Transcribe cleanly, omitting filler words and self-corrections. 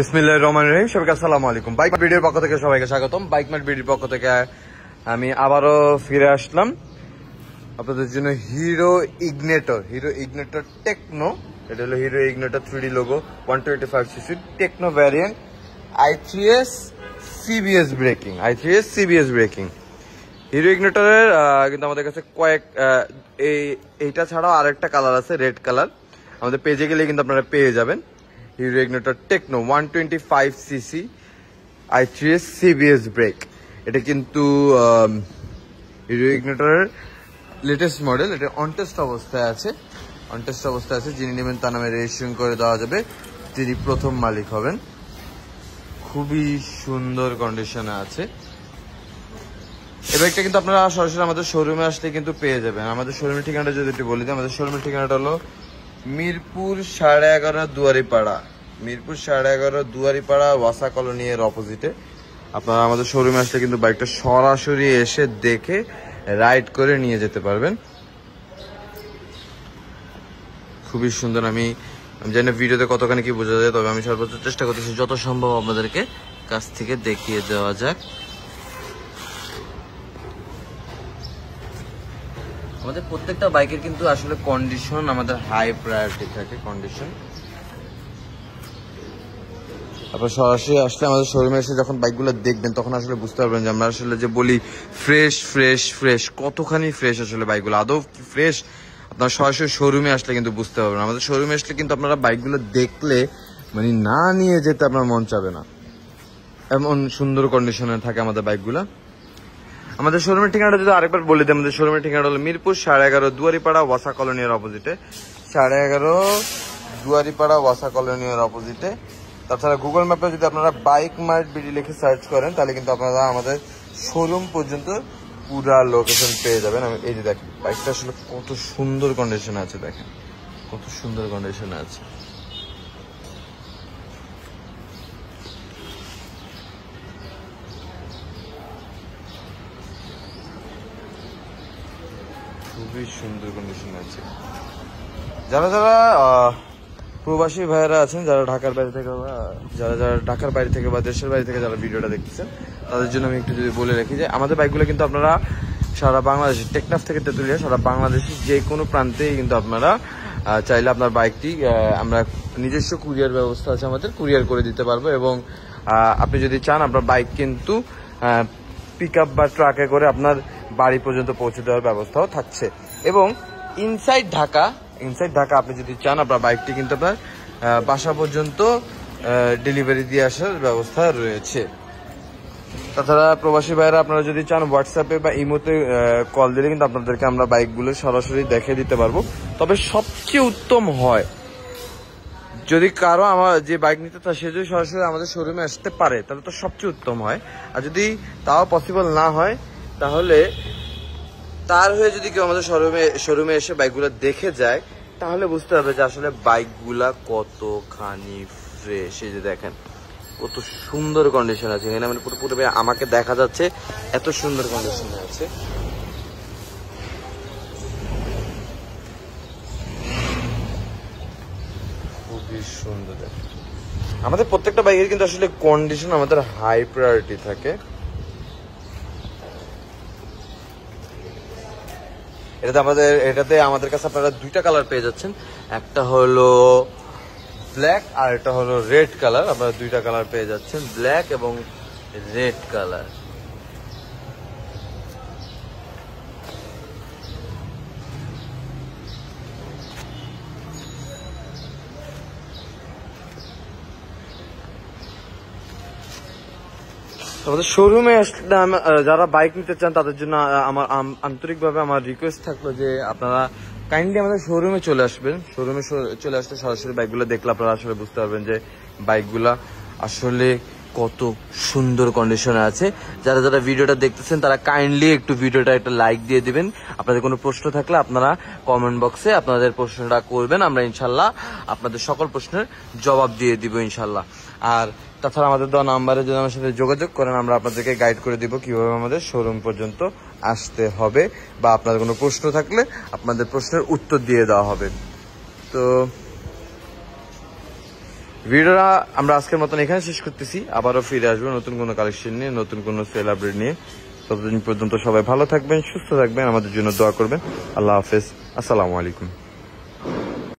বিসমিল্লাহির রহমানির রহিম। সবাইকে আসসালামু আলাইকুম। বাইক ভিডিওর পক্ষ থেকে সবাইকে স্বাগতম। বাইক ম্যাট ভিডিওর পক্ষ থেকে আমি আবারও ফিরে আসলাম আপনাদের জন্য হিরো ইগনেটর টেকনো। এটা হলো Hero Ignitor 3D logo 125cc techno variant i3s CBS braking. Hero ইগনেটরের কিন্তু আমাদের কাছে এইটা ছাড়াও আরেকটা কালার আছে, রেড কালার। আমাদের পেজে গেলে কিন্তু আপনারা পেয়ে যাবেন Hero Ignitor techno 125cc i3s CBS brake. এটা কিন্তু হিরো ইগনেটরের লেটেস্ট মডেল। এটা অনটেস্ট অবস্থায় আছে। যিনি নেবেন তার নামে রেজিস্ট্রেশন করে দেওয়া যাবে, তিনি প্রথম মালিক হবেন। খুবই সুন্দর কন্ডিশনে আছে এই বাইকটা। কিন্তু আপনারা সরাসরি আমাদের শোরুমে আসলে কিন্তু পেয়ে যাবেন। আমাদের শোরুমের ঠিকানাটা যদি একটু বলি দিই, আমাদের শোরুমের ঠিকানাটা হলো মিরপুর 11.5 দুয়ারিপাড়া ওয়াসা কলোনি এর অপোজিটে। আপনারা আমাদের শোরুমে আসলে কিন্তু বাইকটা সরাসরি এসে দেখে রাইড করে নিয়ে যেতে পারবেন। খুবই সুন্দর। আমি জানি না ভিডিওতে কতখানি কি বোঝা যায়, তবে আমি সর্বোচ্চ চেষ্টা করতেছি যত সম্ভব আপনাদেরকে কাছ থেকে দেখিয়ে দেওয়া যাক। আমাদের প্রত্যেকটা বাইকের কিন্তু আসলে কন্ডিশন আমাদের হাই প্রায়োরিটি থাকে। কন্ডিশন আপনার সরাসরি আসলে আমাদের শোরুমে এসে যখন বাইকগুলো দেখবেন তখন আসলে বুঝতে পারবেন যে আমরা আসলে যে বলি ফ্রেশ কতখানি ফ্রেশ আসলে বাইকগুলো আদৌ ফ্রেশ। আপনার সরাসরি শোরুমে আসলে কিন্তু বুঝতে পারবেন। আমাদের শোরুমে আসলে কিন্তু আপনারা বাইকগুলো দেখলে মানে না নিয়ে যেতে আপনার মন চাবে না, এমন সুন্দর কন্ডিশনে থাকে আমাদের বাইকগুলো। আমাদের শোরুমের ঠিকানাটা যদি আরেকবার বলে দিই, আমাদের শোরুমের ঠিকানাটা হলো মিরপুর 11.5 দুয়ারিপাড়া ওয়াসা কলোনির অপোজিটে। 11.5 দুয়ারিপাড়া ওয়াসা কলোনির অপোজিটে। তাছাড়া গুগল ম্যাপে যদি আপনারা বাইক মার্ট বিডি লিখে সার্চ করেন তাহলে কিন্তু আপনারা আমাদের শোরুম পর্যন্ত পুরা লোকেশন পেয়ে যাবেন। আমি এই যে দেখেন বাইকটা আসলে কত সুন্দর কন্ডিশনে আছে, দেখেন কত সুন্দর কন্ডিশনে আছে। খুবই সুন্দর কন্ডিশনে আছে। যারা প্রবাসী ভাইয়েরা আছেন, যারা ঢাকার বাইরে থেকে বা দেশের বাইরে থেকে যারা ভিডিওটা দেখতেছেন, তাদের জন্য আমি একটু যদি বলে রাখি যে আমাদের বাইকগুলো কিন্তু আপনারা সারা বাংলাদেশে, টেকনাফ থেকে তেঁতুলিয়া সারা বাংলাদেশের যে কোনো প্রান্তেই কিন্তু আপনারা চাইলে আপনার বাইকটি আমরা নিজস্ব কুরিয়ার ব্যবস্থা আছে, আমাদের কুরিয়ার করে দিতে পারবো। এবং আপনি যদি চান আপনার বাইক কিন্তু পিক আপ বা ট্রাকে করে আপনার বাড়ি পর্যন্ত পৌঁছে দেওয়ার ব্যবস্থাও থাকছে। এবং ইনসাইড ঢাকা আপনি যদি চান আপনার বাইকটি কিন্তু আপনার বাসা পর্যন্ত ডেলিভারি দিয়ে আসার ব্যবস্থা রয়েছে। তাছাড়া প্রবাসী ভাইয়েরা আপনারা যদি চান হোয়াটসঅ্যাপে বা ইমোতে কল দিলে কিন্তু আপনাদেরকে আমরা বাইকগুলো সরাসরি দেখে দিতে পারবো। তবে সবচেয়ে উত্তম হয় যদি কারো আমার যে বাইক নিতে চায় সে যদি সরাসরি আমাদের শোরুমে আসতে পারে তাহলে তো সবচেয়ে উত্তম হয়। আর যদি তাও পসিবল না হয় তাহলে তার হয়ে যদি কেউ আমাদের শোরুমে এসে বাইকগুলো দেখে যায় তাহলে বুঝতে হবে যে আসলে বাইকগুলা কতখানি ফ্রেশ। এই যে দেখেন কত সুন্দর কন্ডিশন আছে এখানে, মানে পুরো আমাকে দেখা যাচ্ছে এত সুন্দর কন্ডিশনে আছে। খুবই সুন্দর। আমাদের প্রত্যেকটা বাইকের কিন্তু আসলে কন্ডিশন আমাদের হাই প্রায়োরিটি থাকে। এটাতে আমাদের কাছে আপনারা দুইটা কালার পেয়ে যাচ্ছেন, একটা হলো ব্ল্যাক আর একটা হলো রেড কালার। আপনারা দুইটা কালার পেয়ে যাচ্ছেন, ব্ল্যাক এবং রেড কালার। আমাদের শোরুমে আসলে যারা বাইক নিতে চান তাদের জন্য আমার আন্তরিকভাবে আমার রিকোয়েস্ট থাকলো যে আপনারা কাইন্ডলি আমাদের শোরুমে চলে আসবেন। শোরুমে চলে আসলে সরাসরি বাইকগুলো দেখলে আপনারা আসলে বুঝতে পারবেন যে বাইকগুলা আসলে কত সুন্দর কন্ডিশনে আছে। যারা ভিডিওটা দেখতেছেন তারা কাইন্ডলি একটু ভিডিওটা একটা লাইক দিয়ে দিবেন। আপনাদের কোনো প্রশ্ন থাকলে আপনারা কমেন্ট বক্সে আপনাদের প্রশ্নটা করবেন, আমরা ইনশাল্লাহ আপনাদের সকল প্রশ্নের জবাব দিয়ে দিব ইনশাল্লাহ। আর তাছাড়া আমাদের দেওয়া নাম্বারে যদি আমার সাথে যোগাযোগ করেন আমরা আপনাদেরকে গাইড করে দিব কিভাবে আমাদের শোরুম পর্যন্ত আসতে হবে, বা আপনাদের কোনো প্রশ্ন থাকলে আপনাদের প্রশ্নের উত্তর দিয়ে দেওয়া হবে। তো ভিডিওটা আমরা আজকের মতন এখানে শেষ করতেছি। আবারও ফিরে আসবো নতুন কোনো কালেকশন নিয়ে, নতুন কোনো সেল আপডেট নিয়ে। ততদিন পর্যন্ত সবাই ভালো থাকবেন, সুস্থ থাকবেন, আমাদের জন্য দোয়া করবেন। আল্লাহ হাফেজ, আসসালামু আলাইকুম।